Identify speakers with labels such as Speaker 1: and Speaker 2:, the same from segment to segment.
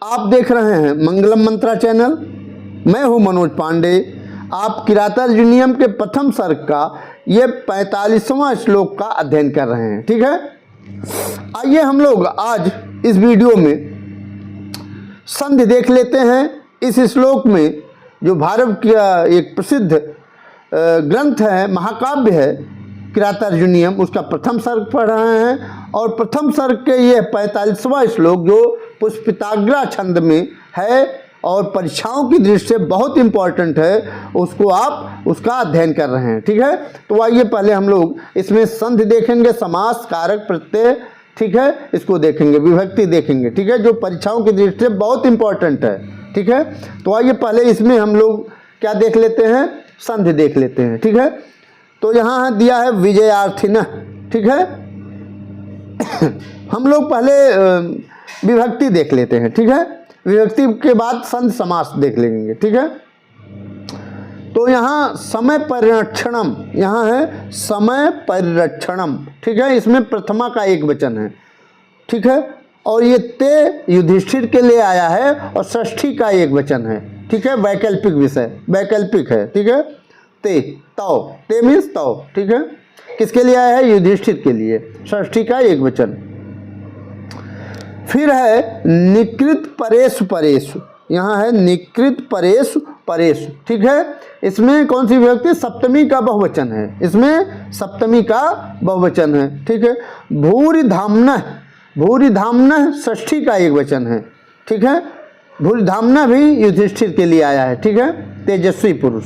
Speaker 1: आप देख रहे हैं मंगलम मंत्रा चैनल। मैं हूं मनोज पांडे। आप किरातार्जुनीयम के प्रथम सर्ग का ये 45वां श्लोक का अध्ययन कर रहे हैं। ठीक है, आइए हम लोग आज इस वीडियो में संधि देख लेते हैं। इस श्लोक में जो भारत का एक प्रसिद्ध ग्रंथ है, महाकाव्य है किरातार्जुनीयम, उसका प्रथम सर्ग पढ़ रहे हैं और प्रथम सर्ग के ये 45वां श्लोक जो पुष्पिताग्रा छंद में है और परीक्षाओं की दृष्टि से बहुत इंपॉर्टेंट है, उसको आप उसका अध्ययन कर रहे हैं। ठीक है, तो आइए पहले हम लोग इसमें संधि देखेंगे, समास, कारक, प्रत्यय, ठीक है, इसको देखेंगे, विभक्ति देखेंगे। ठीक है, जो परीक्षाओं की दृष्टि से बहुत इंपॉर्टेंट है। ठीक है, तो आइए पहले इसमें हम लोग क्या देख लेते हैं, संधि देख लेते हैं। ठीक है, तो यहाँ दिया है विजयार्थिनः। ठीक है, हम लोग पहले विभक्ति देख लेते हैं। ठीक है, विभक्ति के बाद संधि समास देख लेंगे। ठीक है, तो यहाँ समय परिरक्षणम, यहाँ है समय परिरक्षणम। ठीक है, इसमें प्रथमा का एक वचन है। ठीक है, और ये ते युधिष्ठिर के लिए आया है और षष्ठी का एक वचन है। ठीक है, वैकल्पिक विषय, वैकल्पिक है। ठीक है, ते तौ, ते मीन्स तौ। ठीक है, किसके लिए आया है, युधिष्ठिर के लिए, षष्ठी का एक वचन। फिर है निकृत परेशु परेशु, यहाँ है निकृत परेशु परेशु। ठीक है, इसमें कौन सी विभक्ति, सप्तमी का बहुवचन है, इसमें सप्तमी का बहुवचन है। ठीक है, भूरि धाम्नः, भूरि धाम्नः षष्ठी का एक वचन है। ठीक है, भूरि धाम्नः भी युधिष्ठिर के लिए आया है। ठीक है, तेजस्वी पुरुष,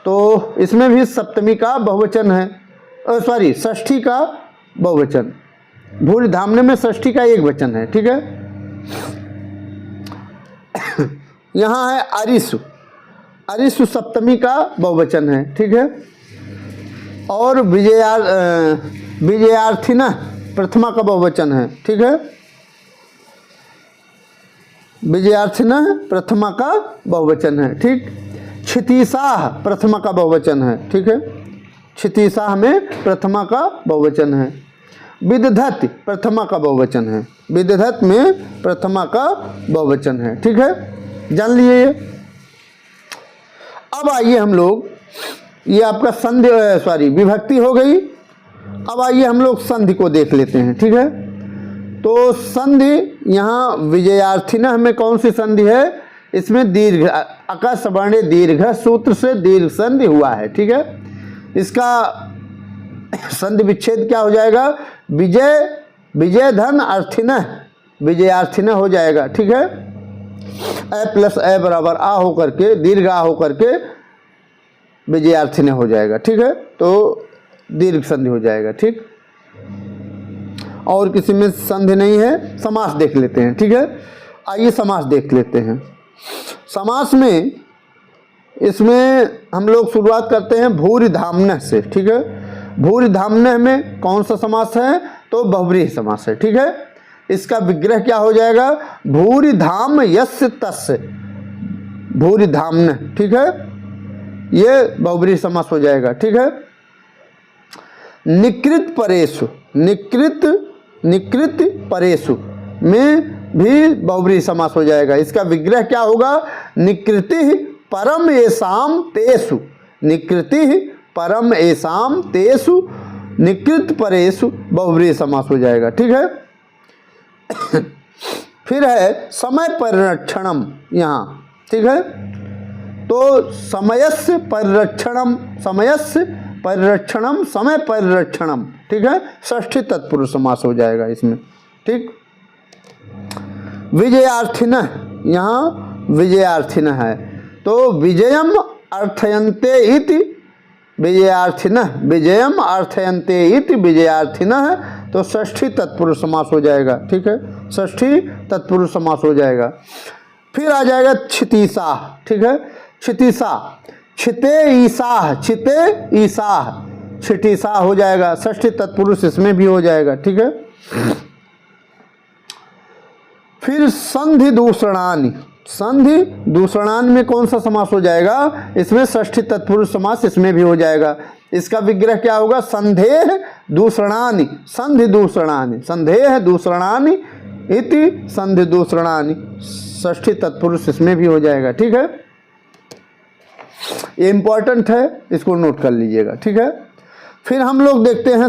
Speaker 1: तो इसमें भी सप्तमी का बहुवचन है, सॉरी षष्ठी का बहुवचन। भूरि धाम्नः में षष्ठी का एक वचन है। ठीक है, यहाँ है अरिसु, अरिसु सप्तमी का बहुवचन है। ठीक है, और विजयार्थिनः प्रथमा का बहुवचन है। ठीक है, विजयार्थिनः प्रथमा का बहुवचन है। ठीक, क्षितिशाह प्रथमा का बहुवचन है। ठीक है, क्षितिशाह में प्रथमा का बहुवचन है। विदधति प्रथमा का बहुवचन है, विदधत में प्रथमा का बहुवचन है। ठीक है, जान लिए। अब आइए हम लोग, ये आपका संधि सॉरी विभक्ति हो गई। अब आइए हम लोग संधि को देख लेते हैं। ठीक है, तो संधि यहाँ विजयार्थिनः में कौन सी संधि है, इसमें दीर्घ अकस वर्णे दीर्घ सूत्र से दीर्घ संधि हुआ है। ठीक है, इसका संधि विच्छेद क्या हो जाएगा, विजय विजय धन अर्थिनः, विजयार्थिनः हो जाएगा। ठीक है, ए प्लस ए बराबर आ होकर के, दीर्घ आ होकर के विजयार्थिनः हो जाएगा। ठीक है, तो दीर्घ संधि हो जाएगा। ठीक, और किसी में संधि नहीं है। समास देख लेते हैं। ठीक है, आइए समास देख लेते हैं। समास में इसमें हम लोग शुरुआत करते हैं भूरि धाम्नः से। ठीक है, भूरि धाम्नः में कौन सा समास है, तो बहुव्रीहि समास है। ठीक है, इसका विग्रह क्या हो जाएगा, भूरि धाम यस्य तस्य, भूरि धाम्नः। ठीक है, ये बहुव्रीहि समास हो जाएगा। ठीक है, निकृत परेशु, निकृत परेशु में भी बहुव्रीहि समास हो जाएगा। इसका विग्रह क्या होगा, निकृति परम एसाम तेषु, निकृति परम एसाम तेषु, निकृत परेशु बहुव्रीहि समास हो जाएगा। ठीक है, फिर है समय परिरक्षणम यहाँ। ठीक है, तो समयस्य परिरक्षणम, समयस्य परिरक्षणम, समय परिरक्षणम। ठीक है, षष्ठी तत्पुरुष समास हो जाएगा इसमें। ठीक, विजयार्थिनः, यहाँ विजयार्थिनः है, तो विजयम अर्थयन्ते इति विजयार्थिनः, विजयम अर्थयन्ते इति विजयार्थिनः, तो षष्ठी तत्पुरुष समास हो जाएगा। ठीक है, षष्ठी तत्पुरुष समास हो जाएगा। फिर आ जाएगा क्षितिशाह। ठीक है, क्षितिशाह, क्षिते ईशाह, क्षिते ईशाह, क्षितिशाह हो जाएगा, षष्ठी तत्पुरुष इसमें भी हो जाएगा। ठीक है, फिर संधि दूषणानि, संधि दूषणानि में कौन सा समास हो जाएगा, इसमें षष्ठी तत्पुरुष समास इसमें भी हो जाएगा। इसका विग्रह क्या होगा, संधेह दूषणानि, संधि दूषणानि, संधेह दूषणानि इति संधि दूसरणानि, षष्ठी तत्पुरुष इसमें भी हो जाएगा। ठीक है, ये इंपॉर्टेंट है, इसको नोट कर लीजिएगा। ठीक है, फिर हम लोग देखते हैं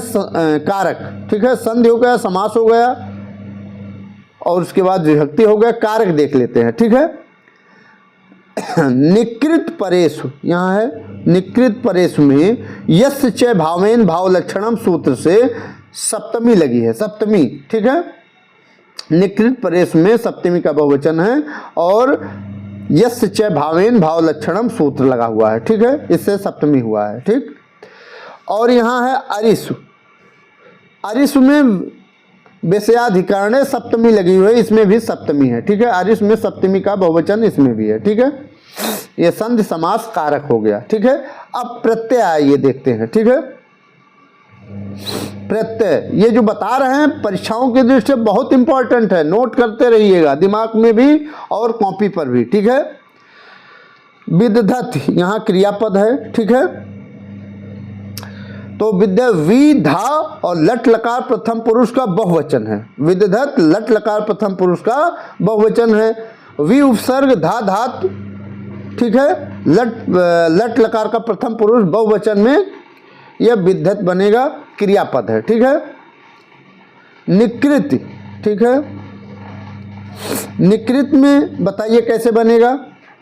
Speaker 1: कारक। ठीक है, संधि हो गया, समास हो गया और उसके बाद विभक्ति हो गया, कारक देख लेते हैं। ठीक है, निकृत परेश, यहाँ है निकृत परेश में यस्य च भावेन भाव लक्षणम सूत्र से सप्तमी लगी है, सप्तमी। ठीक है, निकृत परेश में सप्तमी का बहुवचन है और यस्य च भावेन भाव लक्षणम सूत्र लगा हुआ है। ठीक है, इससे सप्तमी हुआ है। ठीक, और यहाँ है अरिसु, अरिसु में विषयाधिकरणे सप्तमी लगी हुई है, इसमें भी सप्तमी है। ठीक है, अरिसु में सप्तमी का बहुवचन इसमें भी है। ठीक है, ये संधि समास कारक हो गया। ठीक है, अब प्रत्यय आइए देखते हैं। ठीक है, प्रत्यय ये जो बता रहे हैं परीक्षाओं की दृष्टि से बहुत इंपॉर्टेंट है, नोट करते रहिएगा दिमाग में भी और कॉपी पर भी। ठीक है, विदधत यहाँ क्रियापद है। ठीक है, तो विद्या वि धा और लट लकार प्रथम पुरुष का बहुवचन है। विदधत लट लकार प्रथम पुरुष का बहुवचन है। वि उपसर्ग धा धातु। ठीक है, लट लकार का प्रथम पुरुष बहुवचन में यह विद्यत बनेगा, क्रियापद है। ठीक है, निकृत। ठीक है, निकृत में बताइए कैसे बनेगा,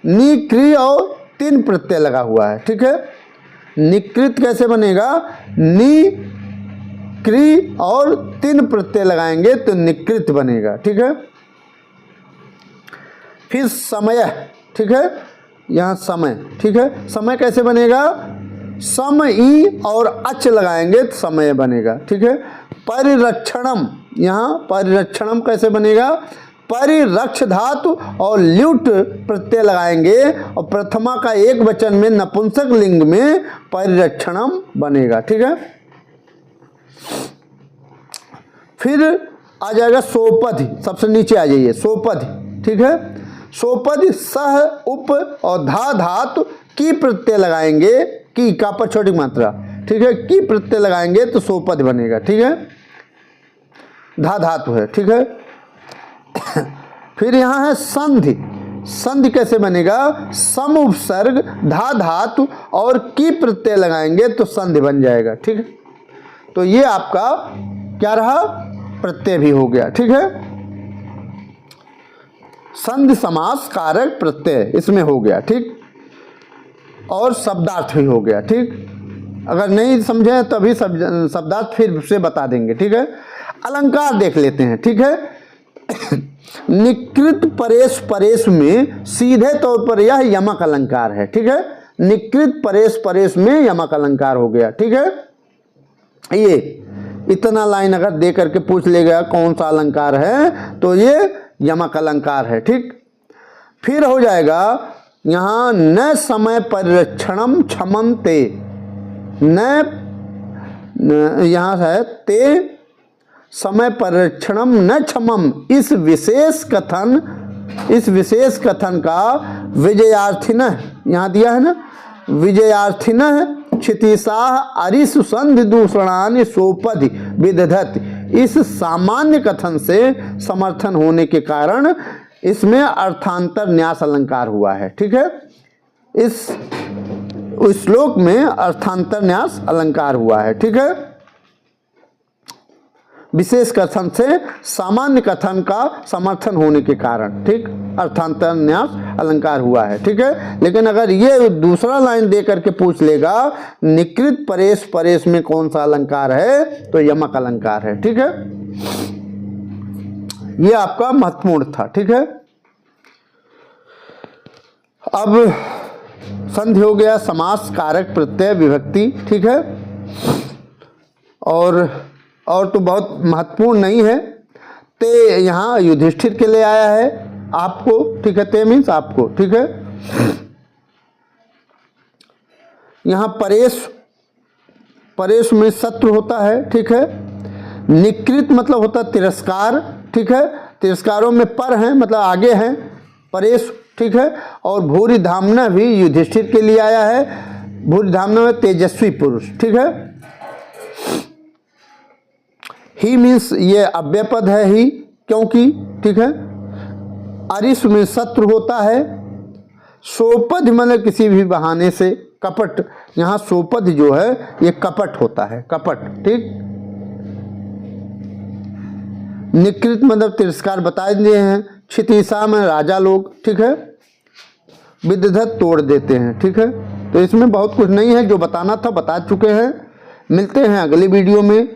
Speaker 1: नि क्री और तीन प्रत्यय लगा हुआ है। ठीक है, निकृत कैसे बनेगा, नि क्री और तीन प्रत्यय लगाएंगे तो निकृत बनेगा। ठीक है, फिर समय। ठीक है, यहाँ समय। ठीक है, समय कैसे बनेगा, सम ई और अच लगाएंगे तो समय बनेगा। ठीक है, परिरक्षणम, यहाँ परिरक्षणम कैसे बनेगा, परिरक्ष धातु और ल्युट प्रत्यय लगाएंगे और प्रथमा का एक वचन में नपुंसक लिंग में परिरक्षणम बनेगा। ठीक है, फिर आ जाएगा सोपधि, सबसे नीचे आ जाइए सोपधि। ठीक है, सोपधि सह उप और धा धातु की प्रत्यय लगाएंगे, की का पर छोटी मात्रा। ठीक है, की प्रत्यय लगाएंगे तो सोपधि बनेगा। ठीक है, धा धातु है। ठीक है, फिर यहाँ है संधि। संधि कैसे बनेगा, सम उपसर्ग धा धातु और की प्रत्यय लगाएंगे तो संधि बन जाएगा। ठीक है, तो ये आपका क्या रहा, प्रत्यय भी हो गया। ठीक है, संधि समास कारक प्रत्यय इसमें हो गया। ठीक, और शब्दार्थ भी हो गया। ठीक, अगर नहीं समझे तो अभी शब्दार्थ फिर से बता देंगे। ठीक है, अलंकार देख लेते हैं। ठीक है, निकृत परेश परेश में सीधे तौर पर यह यमक अलंकार है। ठीक है, निकृत परेश परेश में यमक अलंकार हो गया। ठीक है, ये इतना लाइन अगर दे करके पूछ लेगा कौन सा अलंकार है तो ये यमक अलंकार है। ठीक, फिर हो जाएगा यहाँ न समय परिरक्षणम क्षमम ते, न यहाँ है ते समय परिरक्षणम न क्षमम, इस विशेष कथन का विजयार्थिन यहाँ दिया है ना, विजयार्थिन क्षितिशाह अरिसु संधि दूषणानि सोपधि विदधत, इस सामान्य कथन से समर्थन होने के कारण इसमें अर्थांतर न्यास अलंकार हुआ है। ठीक है, इस श्लोक में अर्थांतर न्यास अलंकार हुआ है। ठीक है, विशेष कथन से सामान्य कथन का समर्थन होने के कारण। ठीक, अर्थांतर न्यास अलंकार हुआ है। ठीक है, लेकिन अगर ये दूसरा लाइन दे करके पूछ लेगा निकृत परेश परेश में कौन सा अलंकार है तो यमक अलंकार है। ठीक है, ये आपका महत्वपूर्ण था। ठीक है, अब संधि हो गया, समास कारक प्रत्यय विभक्ति। ठीक है, और तो बहुत महत्वपूर्ण नहीं है। ते यहाँ युधिष्ठिर के लिए आया है आपको। ठीक है, ते मीन्स आपको। ठीक है, यहाँ परेश में शत्रु होता है। ठीक है, निकृत मतलब होता है तिरस्कार। ठीक है, तिरस्कारों में पर हैं मतलब आगे हैं परेश। ठीक है, और भूरि धामना भी युधिष्ठिर के लिए आया है। भूरि धामना में तेजस्वी पुरुष। ठीक है, ही मीन्स ये अव्यय पद है ही, क्योंकि ठीक है। अरिष्ट में शत्रु होता है। सोपध मतलब किसी भी बहाने से, कपट, यहाँ सोपध जो है ये कपट होता है, कपट, ठीक। निकृत मतलब तिरस्कार बता दिए हैं। क्षितिशा में राजा लोग, ठीक है। विदधत तोड़ देते हैं, ठीक है। तो इसमें बहुत कुछ नहीं है, जो बताना था बता चुके हैं। मिलते हैं अगली वीडियो में,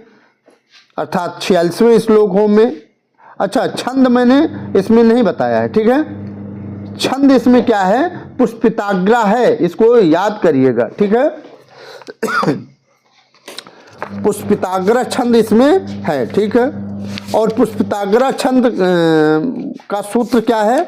Speaker 1: अर्थात 46वें श्लोकों में। अच्छा, छंद मैंने इसमें नहीं बताया है, ठीक है। छंद इसमें क्या है, पुष्पिताग्रा है, इसको याद करिएगा, ठीक है। पुष्पिताग्रा छंद इसमें है, ठीक है। और पुष्पिताग्रा छंद का सूत्र क्या है?